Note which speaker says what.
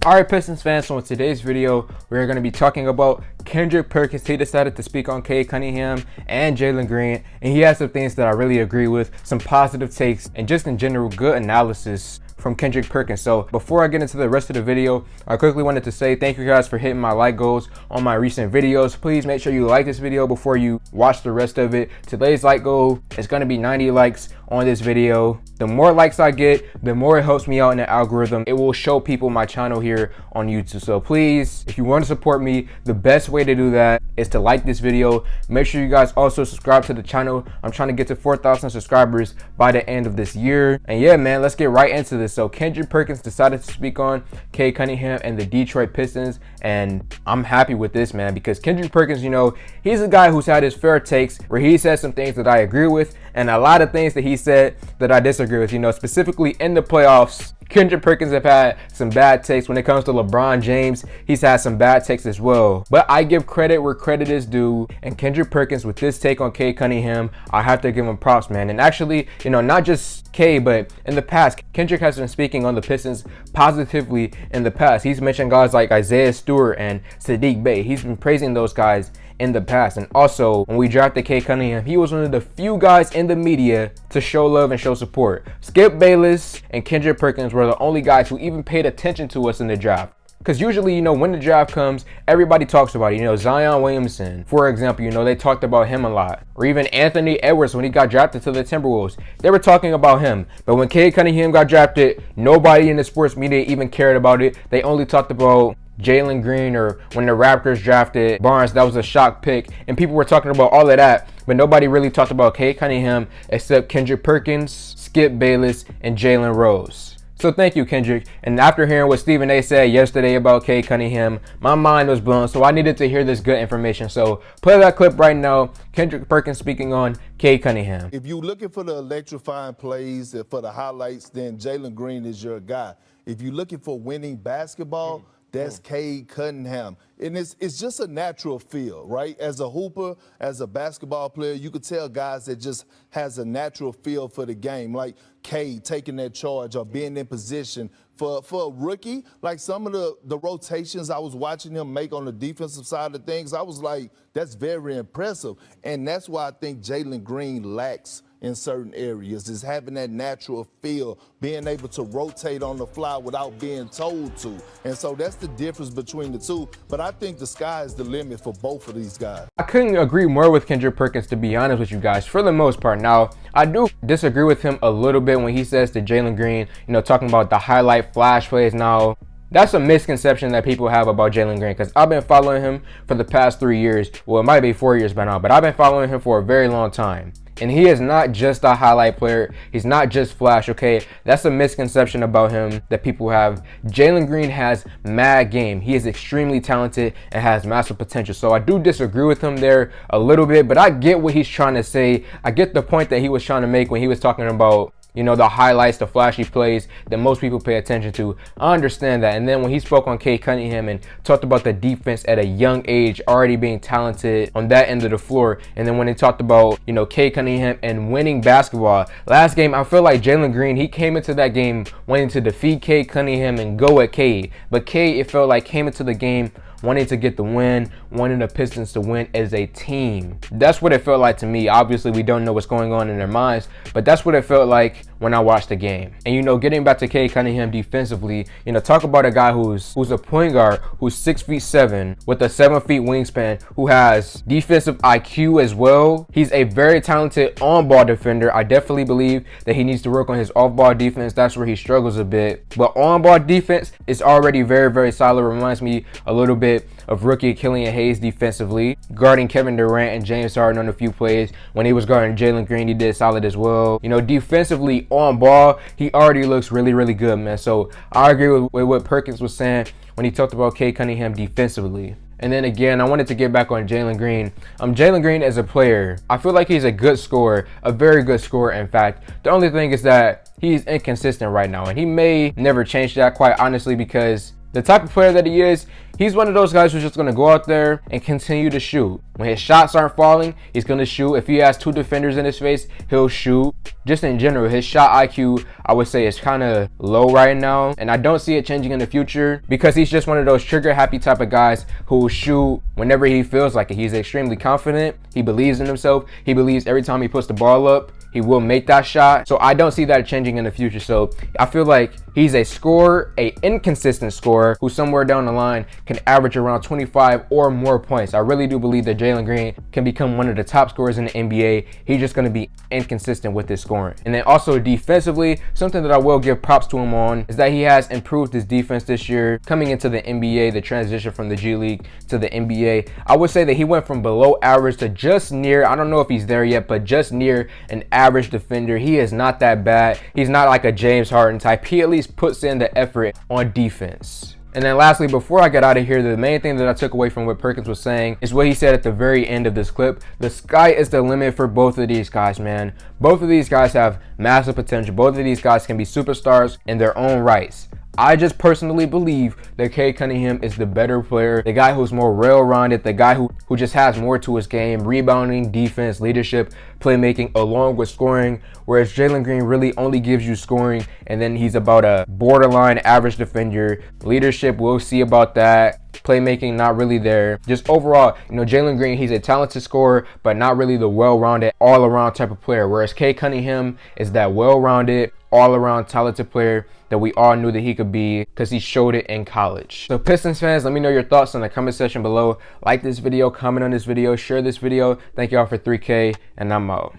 Speaker 1: Alright Pistons fans, so in today's video, we're going to be talking about Kendrick Perkins. He decided to speak on Cade Cunningham and Jalen Green, and he has some things that I really agree with, some positive takes, and just in general good analysis from Kendrick Perkins. So before I get into the rest of the video, I quickly wanted to say thank you guys for hitting my like goals on my recent videos. Please make sure you like this video before you watch the rest of it. Today's like goal is going to be 90 likes on this video. The more likes I get, the more it helps me out in the algorithm. It will show people my channel here on YouTube. So please, if you want to support me, the best way to do that is to like this video. Make sure you guys also subscribe to the channel. I'm trying to get to 4,000 subscribers by the end of this year. And yeah, man, let's get right into this. So Kendrick Perkins decided to speak on Cade Cunningham and the Detroit Pistons, and I'm happy with this, man, because Kendrick Perkins, you know, he's a guy who's had his fair takes where he says some things that I agree with and a lot of things that he said that I disagree with. You know, specifically in the playoffs, Kendrick Perkins have had some bad takes. When it comes to LeBron James, he's had some bad takes as well. But I give credit where credit is due. And Kendrick Perkins, with this take on Cade Cunningham, I have to give him props, man. And actually, you know, not just Cade, but in the past, Kendrick has been speaking on the Pistons positively in the past. He's mentioned guys like Isaiah Stewart and Sadiq Bey. He's been praising those guys in the past. And also, when we drafted Cade Cunningham, he was one of the few guys in the media to show love and show support. Skip Bayless and Kendrick Perkins were the only guys who even paid attention to us in the draft. Because usually, you know, when the draft comes, everybody talks about it. You know, Zion Williamson, for example, you know, they talked about him a lot. Or even Anthony Edwards, when he got drafted to the Timberwolves, they were talking about him. But when Cade Cunningham got drafted, nobody in the sports media even cared about it. They only talked about Jalen Green, or when the Raptors drafted Barnes, that was a shock pick, and people were talking about all of that, but nobody really talked about Cade Cunningham except Kendrick Perkins, Skip Bayless, and Jalen Rose. So thank you, Kendrick. And after hearing what Stephen A said yesterday about Cade Cunningham, my mind was blown, so I needed to hear this good information. So play that clip right now. Kendrick Perkins speaking on Cade Cunningham.
Speaker 2: If you're looking for the electrifying plays and for the highlights, then Jalen Green is your guy. If you're looking for winning basketball, that's Cade Cunningham. And it's just a natural feel, right? As a hooper, as a basketball player, you could tell guys that just has a natural feel for the game, like Cade taking that charge or being in position. For a rookie, like some of the rotations I was watching him make on the defensive side of things, I was like, that's very impressive. And that's why I think Jalen Green lacks in certain areas, is having that natural feel, being able to rotate on the fly without being told to. And so that's the difference between the two. But I think the sky is the limit for both of these guys.
Speaker 1: I couldn't agree more with Kendrick Perkins, to be honest with you guys, for the most part. Now, I do disagree with him a little bit when he says to Jalen Green, you know, talking about the highlight flash plays. Now, that's a misconception that people have about Jalen Green, because I've been following him for the past 3 years. Well, it might be 4 years by now, but I've been following him for a very long time. And he is not just a highlight player. He's not just flash, okay? That's a misconception about him that people have. Jalen Green has mad game. He is extremely talented and has massive potential. So I do disagree with him there a little bit, but I get what he's trying to say. I get the point that he was trying to make when he was talking about, you know, the highlights, the flashy plays that most people pay attention to. I understand that. And then when he spoke on Cade Cunningham and talked about the defense at a young age, already being talented on that end of the floor. And then when he talked about, you know, Cade Cunningham and winning basketball. Last game, I feel like Jalen Green, he came into that game wanting to defeat Cade Cunningham and go at Cade. But Cade, it felt like, came into the game wanting to get the win, wanting the Pistons to win as a team. That's what it felt like to me. Obviously, we don't know what's going on in their minds, but that's what it felt like when I watched the game. And, you know, getting back to Cade Cunningham defensively, you know, talk about a guy who's a point guard, who's 6'7" with a 7 feet wingspan, who has defensive IQ as well. He's a very talented on-ball defender. I definitely believe that he needs to work on his off-ball defense. That's where he struggles a bit. But on-ball defense is already very, very solid. Reminds me a little bit of rookie Killian Hayes defensively, guarding Kevin Durant and James Harden on a few plays. When he was guarding Jalen Green, he did solid as well. You know, defensively on ball, he already looks really, really good, man. So I agree with what Perkins was saying when he talked about Cade Cunningham defensively. And then again, I wanted to get back on Jalen Green. Jalen Green as a player, I feel like he's a good scorer, a very good scorer, in fact. The only thing is that he's inconsistent right now, and he may never change that, quite honestly, because the type of player that he is, He's one of those guys who's just going to go out there and continue to shoot. When his shots aren't falling, he's going to shoot. If he has 2 defenders in his face, he'll shoot. Just in general, his shot IQ, I would say, is kind of low right now. And I don't see it changing in the future because he's just one of those trigger-happy type of guys who will shoot whenever he feels like it. He's extremely confident. He believes in himself. He believes every time he puts the ball up, he will make that shot. So I don't see that changing in the future. So I feel like he's a scorer, a inconsistent scorer, who somewhere down the line can average around 25 or more points. I really do believe that Jalen Green can become one of the top scorers in the NBA. He's just going to be inconsistent with his scoring. And then also defensively, something that I will give props to him on is that he has improved his defense this year. Coming into the NBA, the transition from the G League to the NBA, I would say that he went from below average to just near, I don't know if he's there yet, but just near an average defender. He is not that bad. He's not like a James Harden type. He at least puts in the effort on defense. And then lastly, before I get out of here, the main thing that I took away from what Perkins was saying is what he said at the very end of this clip. The sky is the limit for both of these guys, man. Both of these guys have massive potential. Both of these guys can be superstars in their own rights. I just personally believe that Cade Cunningham is the better player, the guy who's more well-rounded, the guy who just has more to his game, rebounding, defense, leadership, playmaking, along with scoring, whereas Jalen Green really only gives you scoring, and then he's about a borderline average defender. Leadership, we'll see about that. Playmaking, not really there. Just overall, Jalen Green, he's a talented scorer, but not really the well-rounded, all-around type of player, whereas Cade Cunningham is that well-rounded, all-around talented player that we all knew that he could be because he showed it in college. So Pistons fans, let me know your thoughts in the comment section below. Like this video, comment on this video, share this video. Thank y'all for 3K, and I'm out.